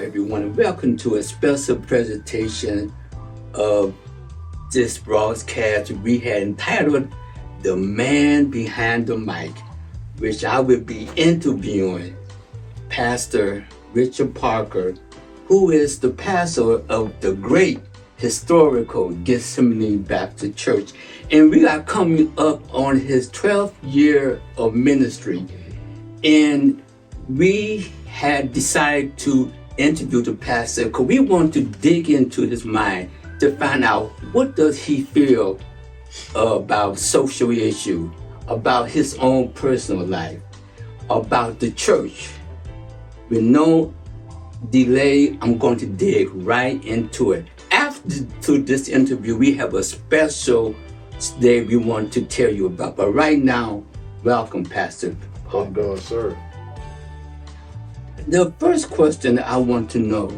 everyone, and welcome to a special presentation of this broadcast we had entitled The Man Behind the Mic, which I will be interviewing Pastor Richard Parker, who is the pastor of the great historical Gethsemane Baptist Church. And we are coming up on his 12th year of ministry. And we had decided to interview the pastor because we want to dig into his mind to find out what does he feel about social issue, about his own personal life, about the church. With no delay, I'm going to dig right into it. After this interview, we have a special day we want to tell you about. But right now, welcome, Pastor. How you doing, sir? The first question I want to know,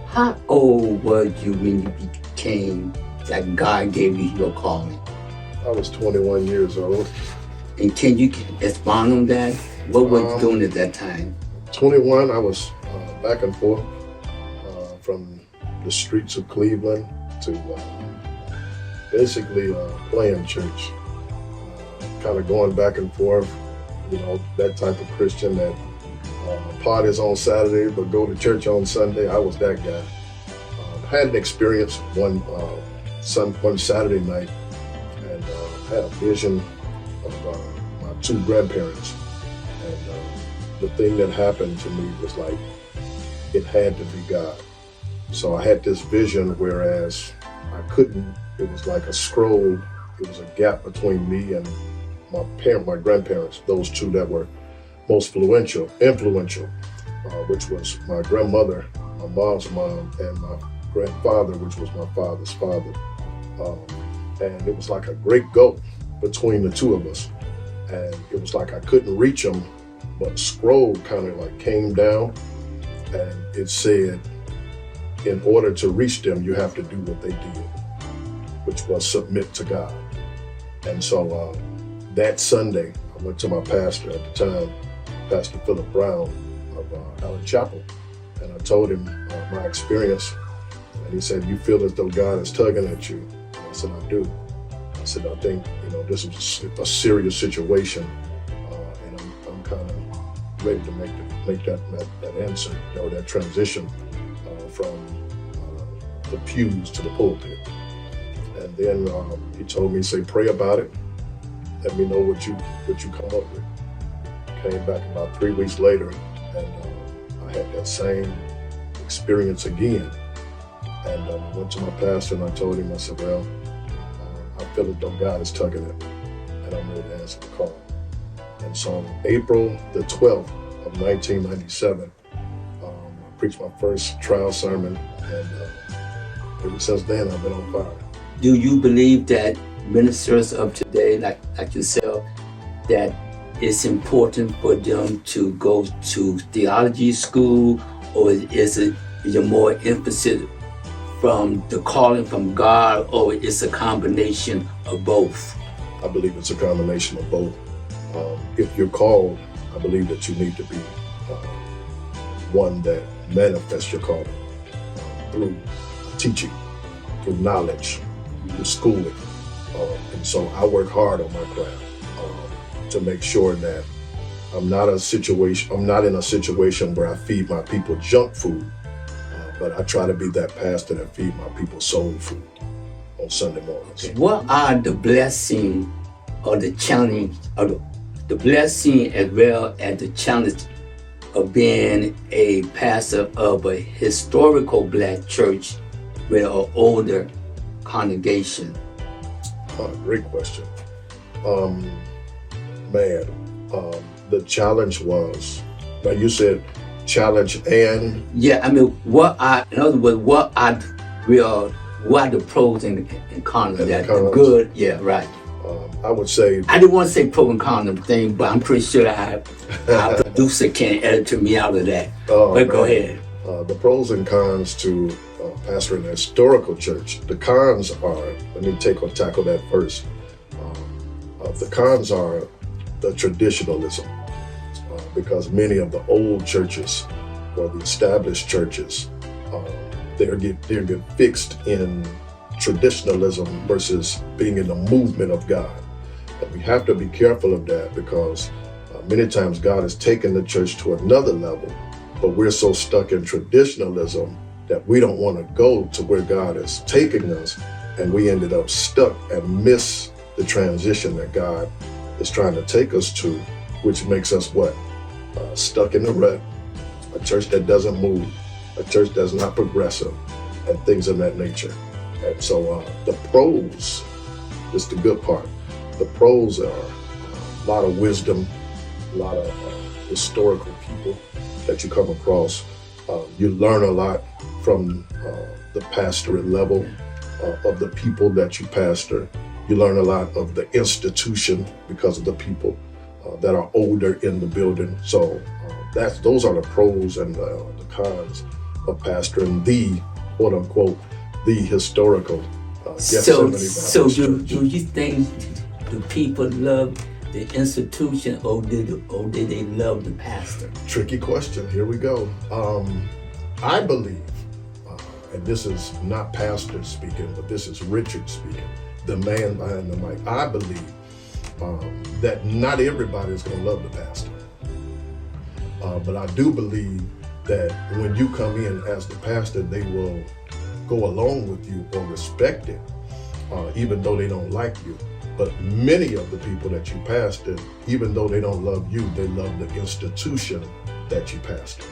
how old were you when you became, that God gave you your calling? I was 21 years old. And can you expand on that? What were you doing at that time? 21, I was back and forth from the streets of Cleveland to basically playing church. Kind of going back and forth, you know, that type of Christian that parties on Saturday but go to church on Sunday. I was that guy. Had an experience one Saturday night and had a vision of my two grandparents. And the thing that happened to me was like, it had to be God. So I had this vision, whereas I couldn't, it was like a scroll. It was a gap between me and my grandparents, those two that were most influential, which was my grandmother, my mom's mom, and my grandfather, which was my father's father. And it was like a great gulf between the two of us. And it was like I couldn't reach them, but the scroll kind of like came down and it said, in order to reach them, you have to do what they did, which was submit to God. And so that Sunday, I went to my pastor at the time, Pastor Philip Brown of Allen Chapel, and I told him my experience. And he said, "You feel as though God is tugging at you?" And I said, "I do." I said, "I think, you know, this is a serious situation, and I'm kind of ready to make that answer, or that transition from the pews to the pulpit." And then he told me, say, "Pray about it. Let me know what you come up with." Came back about 3 weeks later, and I had that same experience again. And I went to my pastor and I told him, I said, "Well, I feel as though God is tugging at me, and I'm ready to answer the call." And so April the 12th of 1997, I preached my first trial sermon, and ever since then I've been on fire. Do you believe that ministers of today, like yourself, that it's important for them to go to theology school, or is it more emphasis from the calling from God, or it's a combination of both? I believe it's a combination of both. If you're called, I believe that you need to be one that manifests your calling through teaching, through knowledge, through schooling. And so I work hard on my craft to make sure that I'm not in a situation where I feed my people junk food, but I try to be that pastor that feed my people soul food on Sunday mornings. What are the blessing or the challenge, or the blessing as well as the challenge of being a pastor of a historical Black church with an older congregation? Great question. The challenge was, now you said challenge and? Yeah, I mean, in other words, what are the pros and cons of that? The good, yeah, right. I would say, I didn't want to say pro and con of the thing, but I'm pretty sure our producer can edit me out of that. But go ahead. The pros and cons to pastoring a historical church. The cons are, let me tackle that first. The cons are the traditionalism, because many of the old churches or the established churches, they're get fixed in traditionalism versus being in the movement of God. And we have to be careful of that, because many times God has taken the church to another level, but we're so stuck in traditionalism that we don't want to go to where God is taking us, and we ended up stuck and miss the transition that God is trying to take us to, which makes us what? Stuck in the rut, a church that doesn't move, a church that's not progressive, and things of that nature. And so the pros is the good part. The pros are a lot of wisdom, a lot of historical people that you come across. You learn a lot from the pastorate level of the people that you pastor. You learn a lot of the institution because of the people that are older in the building. So those are the pros and the cons of pastoring the quote unquote the historical Gethsemane Baptist So Church. do you think the people love the institution, or did they love the pastor? Tricky question. Here we go. I believe, and this is not pastor speaking, but this is Richard speaking, the man behind the mic. I believe that not everybody is going to love the pastor. But I do believe that when you come in as the pastor, they will go along with you or respect it, even though they don't like you. But many of the people that you pastor, even though they don't love you, they love the institution that you pastor.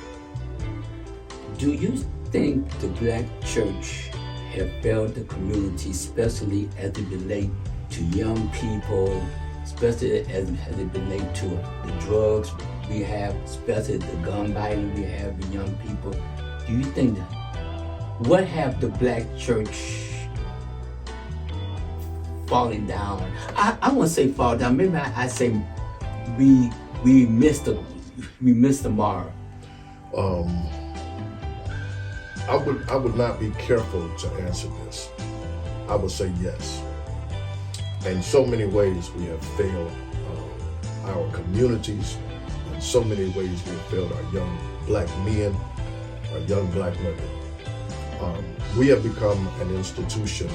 Do you think the black church have failed the community, especially as it relates to young people, especially as it relates to the drugs we have, especially the gun violence we have with young people? Do you think that? What have the black church falling down? I won't say fall down. Maybe I say we missed the mark. I would not be careful to answer this. I would say yes. In so many ways we have failed our communities. In so many ways we have failed our young black men, our young black women. We have become an institution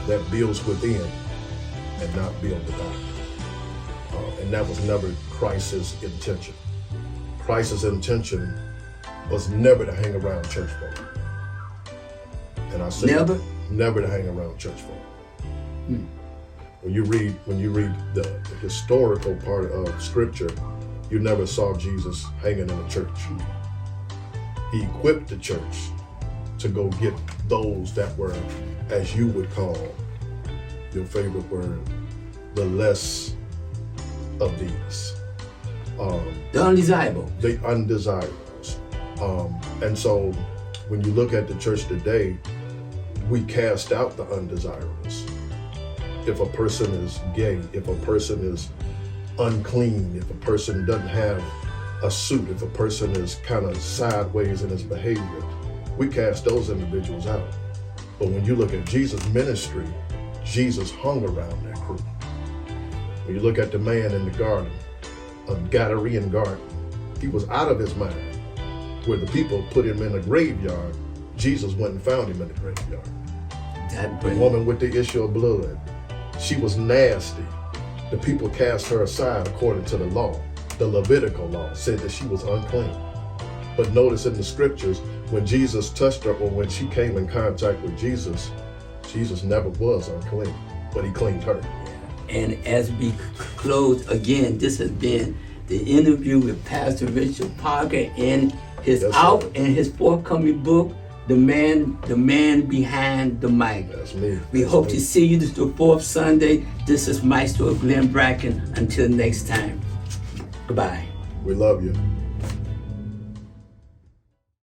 that builds within and not build without. And that was never Christ's intention. Christ's intention was never to hang around church folk. And I say never to hang around church folk. When you read the historical part of scripture, you never saw Jesus hanging in a church. He equipped the church to go get those that were, as you would call, your favorite word, the less of these. The undesirable. The undesirables. And so when you look at the church today, we cast out the undesirables. If a person is gay, if a person is unclean, if a person doesn't have a suit, if a person is kind of sideways in his behavior, we cast those individuals out. But when you look at Jesus' ministry, Jesus hung around that group. When you look at the man in the garden, a Gadarean garden, he was out of his mind. Where the people put him in a graveyard, Jesus went and found him in the graveyard. The woman with the issue of blood, she was nasty. The people cast her aside according to the law. The Levitical law said that she was unclean. But notice in the scriptures, when Jesus touched her or when she came in contact with Jesus, Jesus never was unclean, but he cleaned her. And as we close again, this has been the interview with Pastor Richard Parker in his his forthcoming book, The Man Behind the Mic. That's me. We hope to see you the fourth Sunday. This is Maestro Brackens. Until next time. Goodbye. We love you.